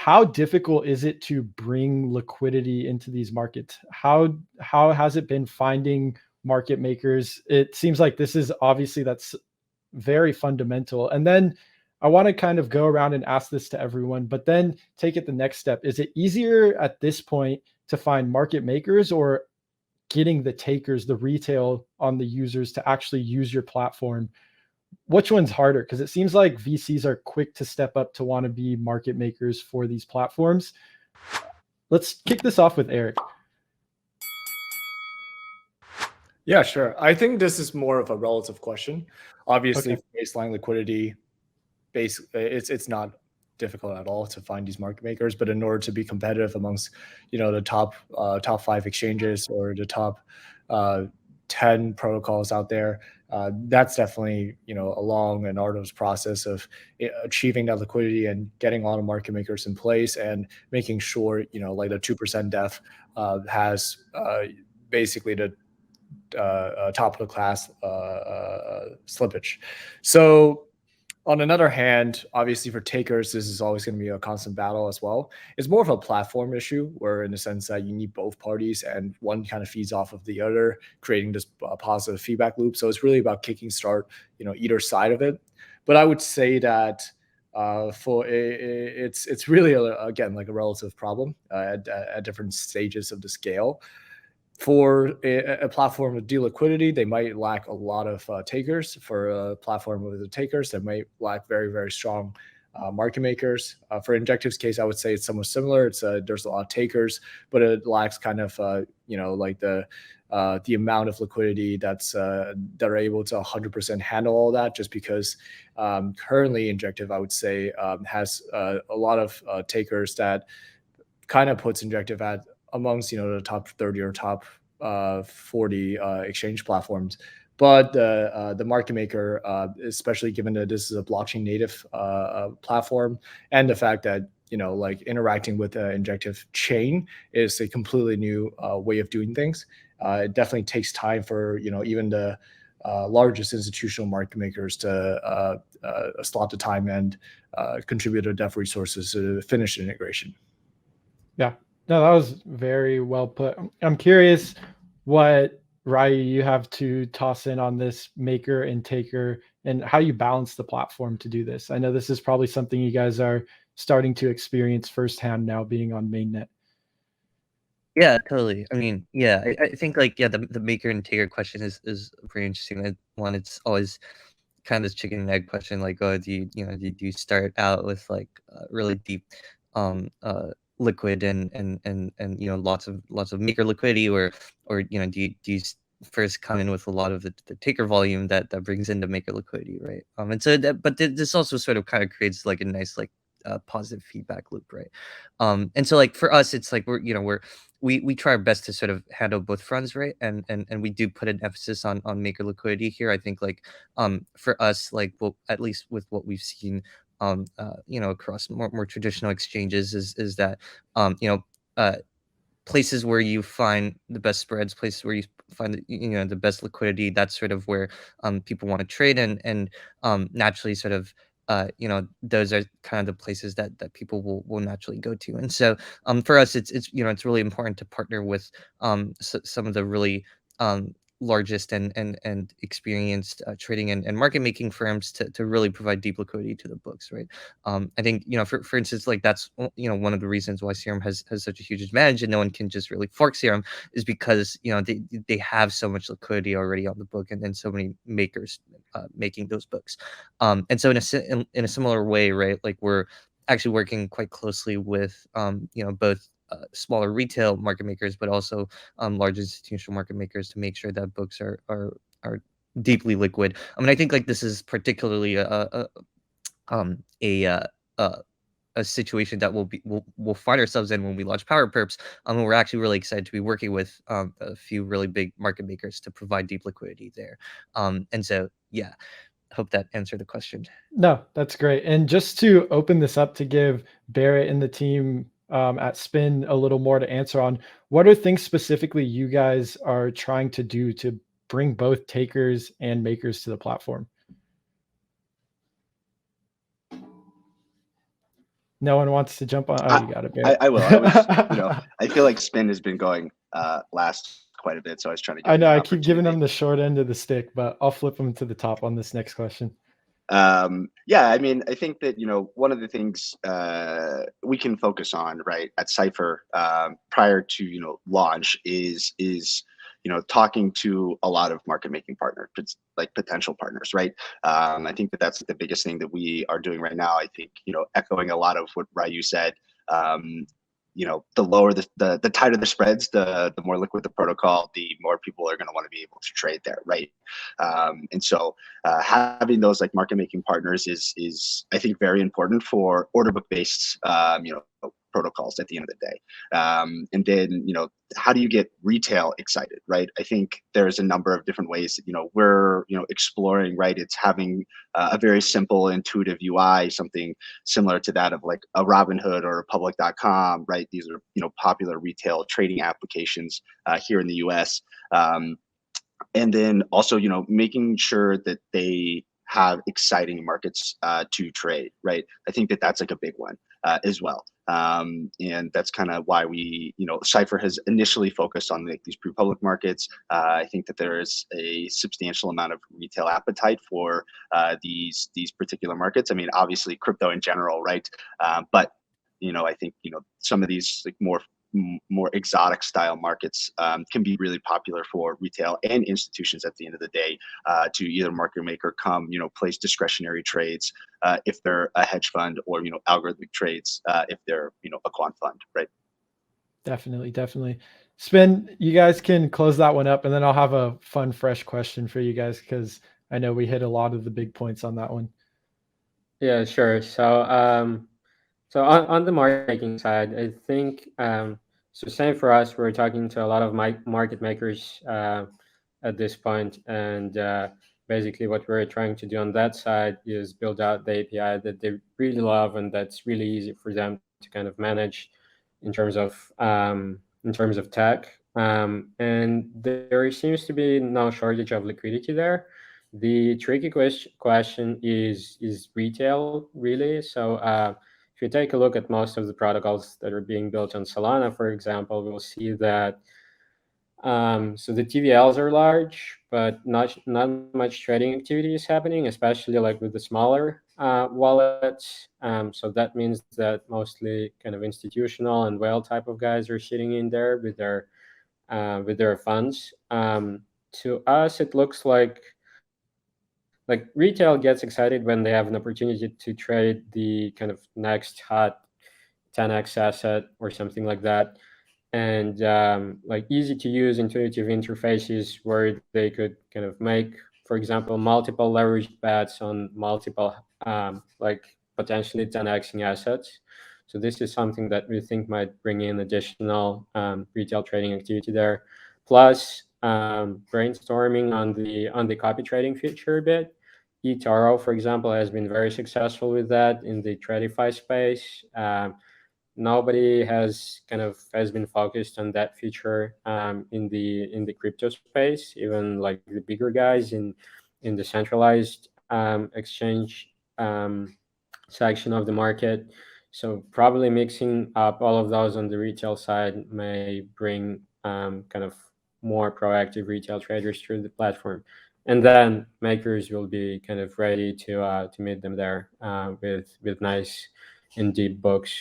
how difficult is it to bring liquidity into these markets? How has it been finding market makers? It seems like this is obviously that's very fundamental. And then I want to kind of go around and ask this to everyone, but then take it the next step. Is it easier at this point to find market makers or getting the takers, the retail on the users to actually use your platform? Which one's harder? Because it seems like VCs are quick to step up to want to be market makers for these platforms. Let's kick this off with Eric. Yeah, sure. I think this is more of a relative question. Obviously, Okay. baseline liquidity, it's not difficult at all to find these market makers. But in order to be competitive amongst, the top 5 exchanges or the top 10 protocols out there, that's definitely a long and arduous process of achieving that liquidity and getting all the market makers in place and making sure like the 2% def has basically the top of the class slippage. So on another hand, obviously for takers, this is always going to be a constant battle as well. It's more of a platform issue where in the sense that you need both parties and one kind of feeds off of the other, creating this positive feedback loop. So it's really about kicking start, either side of it. But I would say that it's really again like a relative problem at different stages of the scale. For a platform with deal liquidity, they might lack a lot of takers. For a platform with the takers, they might lack very, very strong market makers. For Injective's case, I would say it's somewhat similar. There's a lot of takers, but it lacks kind of like the amount of liquidity that are able to 100% handle all that. Just because currently Injective, I would say, has a lot of takers that kind of puts Injective at amongst the top 30 or top 40 exchange platforms. But the market maker, especially given that this is a blockchain native platform, and the fact that like interacting with the Injective chain is a completely new way of doing things. It definitely takes time for even the largest institutional market makers to slot the time and contribute their dev resources to finish the integration. Yeah. No, that was very well put. I'm curious what, Ryu, you have to toss in on this maker and taker and how you balance the platform to do this. I know this is probably something you guys are starting to experience firsthand now being on mainnet. Yeah, totally. I mean, yeah, I think like, yeah, the maker and taker question is pretty interesting. One, it's always kind of this chicken and egg question, like, oh, do you start out with like really deep liquid and lots of maker liquidity, or do you first come in with a lot of the taker volume that brings in the maker liquidity, right? And so this also sort of kind of creates like a nice like positive feedback loop, right? And so like for us, it's like we try our best to sort of handle both fronts, right? And we do put an emphasis on maker liquidity here. I think like for us, like, well, at least with what we've seen across more traditional exchanges, is that places where you find the best spreads, places where you find the best liquidity, that's sort of where people want to trade, and naturally sort of those are kind of the places that people will naturally go to. And so for us, it's really important to partner with some of the really largest and experienced trading and market making firms to really provide deep liquidity to the books, right? I think for instance, like that's one of the reasons why Serum has such a huge advantage and no one can just really fork Serum, is because they have so much liquidity already on the book, and so many makers making those books. And so in a similar way, right, like we're actually working quite closely with both smaller retail market makers, but also large institutional market makers, to make sure that books are deeply liquid. I mean, I think like this is particularly a situation that we'll find ourselves in when we launch Power Perps. And we're actually really excited to be working with a few really big market makers to provide deep liquidity there. And so, yeah, hope that answered the question. No, that's great. And just to open this up to give Barett and the team at Spin a little more to answer on, what are things specifically you guys are trying to do to bring both takers and makers to the platform? No one wants to jump on. Oh, you got it, Barett. I will. I was, I feel like Spin has been going last quite a bit, so I was trying to give I him know an I keep giving opportunity. them the short end of the stick, but I'll flip them to the top on this next question. Yeah, I mean, I think that one of the things we can focus on, right, at Cypher prior to launch is talking to a lot of market making partners, like potential partners, right? I think that that's the biggest thing that we are doing right now. I think echoing a lot of what Ryu said. The lower the tighter the spreads, the more liquid the protocol, the more people are going to want to be able to trade there, right? And so having those like market making partners is I think very important for order book based protocols at the end of the day. And then how do you get retail excited, right? I think there's a number of different ways that we're exploring, right? It's having a very simple intuitive UI, something similar to that of like a Robinhood or a public.com, right? These are popular retail trading applications here in the US. And then also making sure that they have exciting markets to trade, right? I think that that's like a big one as well. And that's kind of why we, Cypher has initially focused on like these pre-public markets. I think that there is a substantial amount of retail appetite for these particular markets. I mean, obviously crypto in general, right? But I think some of these like more exotic style markets can be really popular for retail and institutions at the end of the day to either market maker come place discretionary trades if they're a hedge fund, or algorithmic trades if they're a quant fund, right? Definitely. Spin, you guys can close that one up, and then I'll have a fun, fresh question for you guys because I know we hit a lot of the big points on that one. Yeah, sure. So on the market making side, I think so same for us. We're talking to a lot of market makers at this point, and basically what we're trying to do on that side is build out the API that they really love and that's really easy for them to kind of manage in terms of tech. And there seems to be no shortage of liquidity there. The tricky question is retail really. So if you take a look at most of the protocols that are being built on Solana, for example, we'll see that so the TVLs are large, but not much trading activity is happening, especially like with the smaller wallets. So that means that mostly kind of institutional and whale type of guys are sitting in there with their funds. To us, it looks like retail gets excited when they have an opportunity to trade the kind of next hot 10x asset or something like that, and like easy to use intuitive interfaces where they could kind of make, for example, multiple leveraged bets on multiple like potentially 10xing assets. So this is something that we think might bring in additional retail trading activity there. Plus brainstorming on the copy trading feature a bit. eToro, for example, has been very successful with that in the TradFi space. Nobody has been focused on that feature in the crypto space. Even like the bigger guys in the centralized exchange section of the market. So probably mixing up all of those on the retail side may bring kind of more proactive retail traders through the platform, and then makers will be kind of ready to meet them there with nice and deep books